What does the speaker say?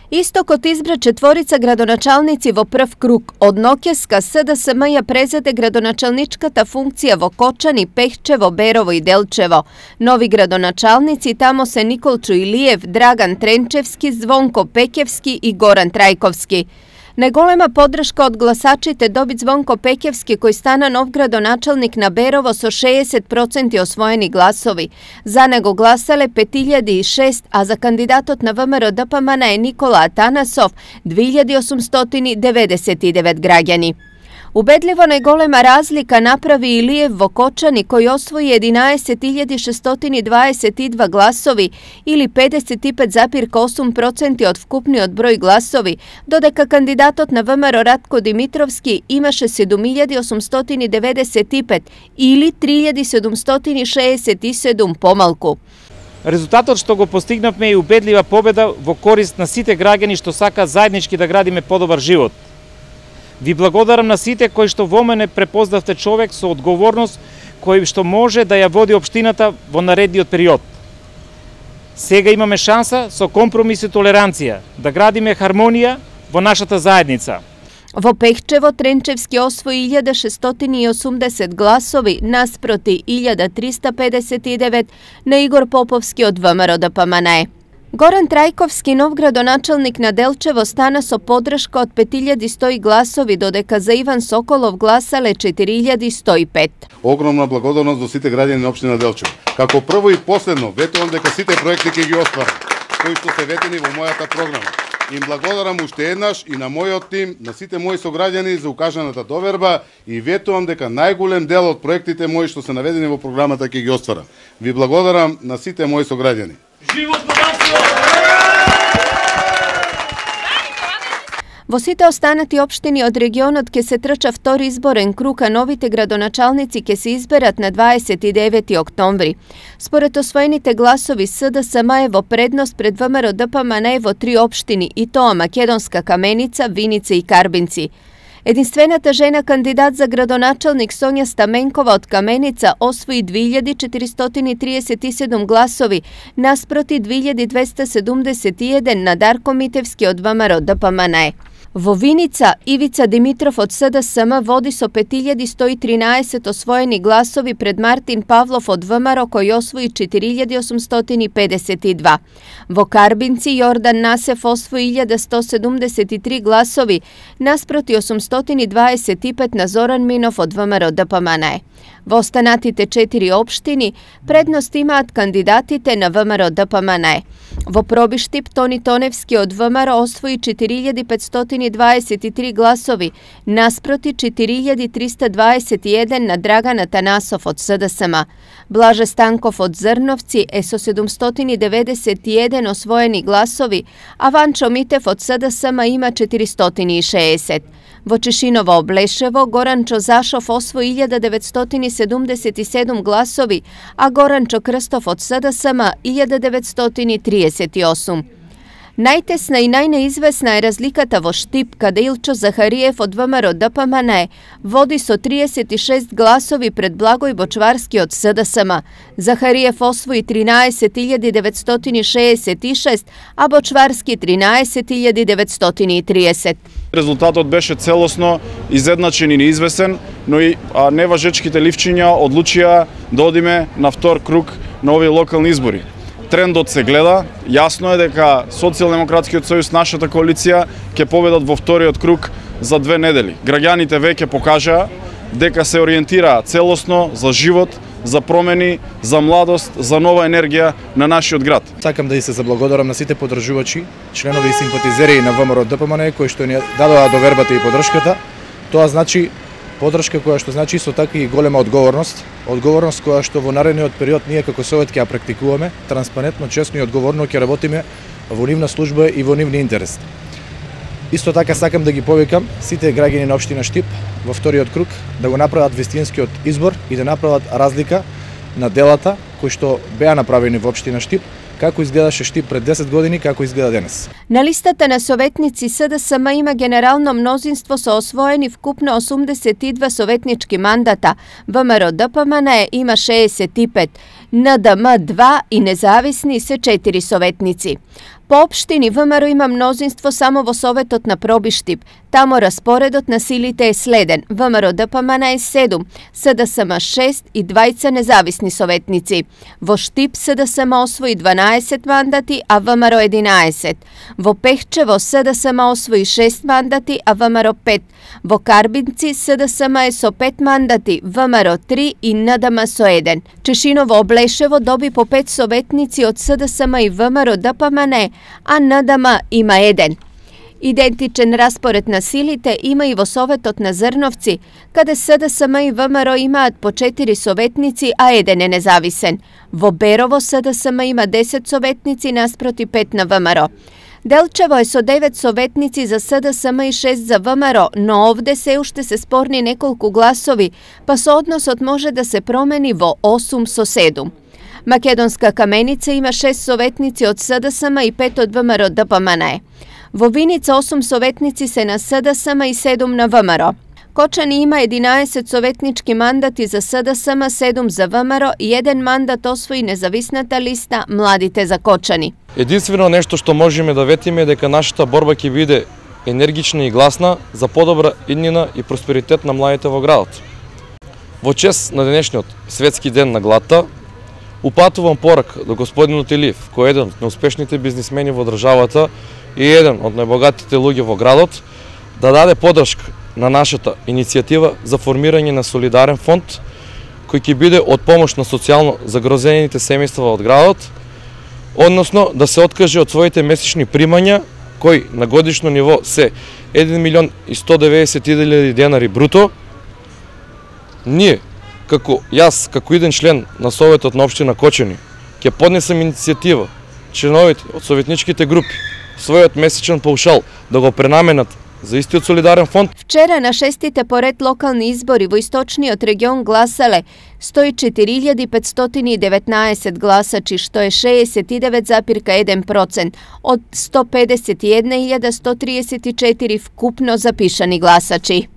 Istokot izbra četvorica gradonačalnici vo prv krug. Od Nokjeska SDSM-ja prezade gradonačalničkata funkcija vo Kočani, Pehčevo, Berovo i Delčevo. Novi gradonačalnici tamo se Nikolču Ilijev, Dragan Trenčevski, Zvonko Pekevski i Goran Trajkovski. Najgolema podrška od glasačite dobit Zvonko Pekevski koji stana nov gradonačelnik na Berovo so 60% osvojeni glasovi. Za nego glasale 5006, a za kandidatot na VMRO DPMN je Nikola Atanasov 2899 građani. Ubedljivo najgolema razlika napravi Ilijev vo Kočani koji osvoji 11.622 glasovi ili 55,8% od vkupni od broj glasovi, dodeka kandidatot na VMRO Ratko Dimitrovski imaše 7.895 ili 3.767 помалку. Резултатот што го постигнавме е убедлива победа во корист на сите граѓани што сакаат заеднички да градиме подобар живот. Ви благодарам на сите кои што во мене препознавте човек со одговорност кој што може да ја води општината во наредниот период. Сега имаме шанса со компромис и толеранција да градиме хармонија во нашата заедница. Во Пехчево Тренчевски освои 1680 гласови наспроти 1359 на Игор Поповски од ВМРО ДПМН. Goran Trajkovski, nov gradonačelnik na Delčevo, stana so podrška od 5100 glasovi, dodeka za Иван Соколов гласале 4105. Огромна благодарност до сите граѓани на општина Делчево. Како прво и последно, ветувам дека сите проекти ќе ги остварам, кои што се ветени во мојата програма. Им благодарам уште еднаш и на мојот тим, на сите мои сограѓани за укажаната доверба и ветувам дека најголем дел од проектите мои што се наведени во програмата ќе ги остварам. Ви благодарам на сите мои сограѓани. Во сите останати општини од регионот ќе се трча втори изборен круг, а новите градоначалници ќе се изберат на 29 октомври. Според освоените гласови, СДСМ е во предност пред ВМРО ДПМН во 3 општини, и тоа Македонска Каменица, Виница и Карбинци. Единствената жена кандидат за градоначалник Сонја Стаменкова од Каменица освои 2437 гласови, наспроти 2271 на Дарко Митевски од ВМРО ДПМН. Во Виница, Ивица Димитров од СДСМ води со 5113 освоени гласови пред Мартин Павлов од ВМРО кој освои 4852. Во Карбинци, Јордан Насев освои 1173 гласови, наспроти 825 на Зоран Минов од ВМРО ДПМН. Во останатите 4 општини предност имаат кандидатите на ВМРО ДПМН. Во Пробиштип, Тони Тоневски од ВМРО освои 4523 гласови, наспроти 4321 на Драган Атанасов од СДСМ. Блаже Станков од Зрновци е со 791 освоени гласови, а Ванчо Митев од СДСМ има 460. Во Чешиново Облешево, Горанчо Зашов освои 1977 гласови, а Горанчо Крстов од СДСМ 1938. Најтесна и најнеизвесна е разликата во Штип, каде Илчо Захариев од ВМРО ДПМН води со 36 гласови пред Благој Бочварски од СДСМ. Захариев освои 13966, а Бочварски 13930. Резултатот беше целосно изедначен и неизвесен, но и неважечките ливчиња одлучија да одиме на втор круг на овие локални избори. Трендот се гледа, јасно е дека Социјалдемократскиот сојуз, нашата коалиција, ќе победат во вториот круг за 2 недели. Граѓаните веќе покажаа дека се ориентираа целосно за живот, за промени, за младост, за нова енергија на нашиот град. Сакам да и се заблагодарам на сите поддржувачи, членови и симпатизери на ВМРО ДПМН кои што ни дадоа довербата и поддршката. Тоа значи поддршка која што значи со така и голема одговорност која што во наредниот период ние како совет ќе ја практикуваме, транспарентно, честно и одговорно ќе работиме во нивна служба и во нивни интерес. Исто така сакам да ги повикам сите граѓани на општина Штип во вториот круг да го направат вистинскиот избор и да направат разлика на делата кои што беа направени во општина Штип, како изгледаше Штип пред 10 години, како изгледа денес. На листата на советници СДСМ има генерално мнозинство со освоени вкупно 82 советнички мандата, ВМРО ДПМН има 65, НДМ 2 и независни се 4 советници. Po opštini ВМРО ima мнозинство само во Советот на Пробиштип. Тамо распоредот на силите е следен. ВМРО ДПМН е 7, СДСМ 6 и 2 независни советници. Во Штип СДСМ освои 12 мандати, а ВМРО 11. Во Пехчево СДСМ освои 6 мандати, а ВМРО 5. Во Карбинци СДСМ е со 5 мандати, ВМРО 3 и НДМ со 1. Чешиново Облешево доби по 5 советници од СДСМ и ВМРО ДПМН, а НДМ има 1. Идентичен распоред на силите има и во Советот на Зрновци, каде СДСМ и ВМРО имаат по 4 советници, а 1 е независен. Во Берово СДСМ има 10 советници наспроти 5 на ВМРО. Делчево е со 9 советници за СДСМ и 6 за ВМРО, но овде се уште се спорни неколку гласови, па соодносот може да се промени во 8 со 7. Македонска Каменица има 6 советници од СДСМ и 5 од ВМРО ДПМН. Во Виница 8 советници се на СДСМ и 7 на ВМРО. Кочани има 11 советнички мандати за СДСМ, 7 за ВМРО и 1 мандат освои независната листа Младите за Кочани. Единствено нешто што можеме да ветиме е дека нашата борба ќе биде енергична и гласна за подобра иднина и просперитет на младите во градот. Во чест на денешниот светски ден на гладта, упатувам порак до господин Утилиев, кој е еден од неуспешните бизнисмени во државата и еден од најбогатите луѓе во градот, да даде подршка на нашата иницијатива за формирање на солидарен фонд кој ќе биде од помош на социјално загрозените семејства од градот, односно да се откаже од своите месечни примања кои на годишно ниво се 1.190.000 денари бруто. Ние, како еден член на Советот на општина Кочани, ќе поднесам иницијатива членовите од советничките групи својот месечен паушал да го пренаменат за истиот солидарен фонд. Вчера на 6-тите поред локални избори во источниот регион гласале 104.519 гласачи, што е 69,1% од 151.134 вкупно запишани гласачи.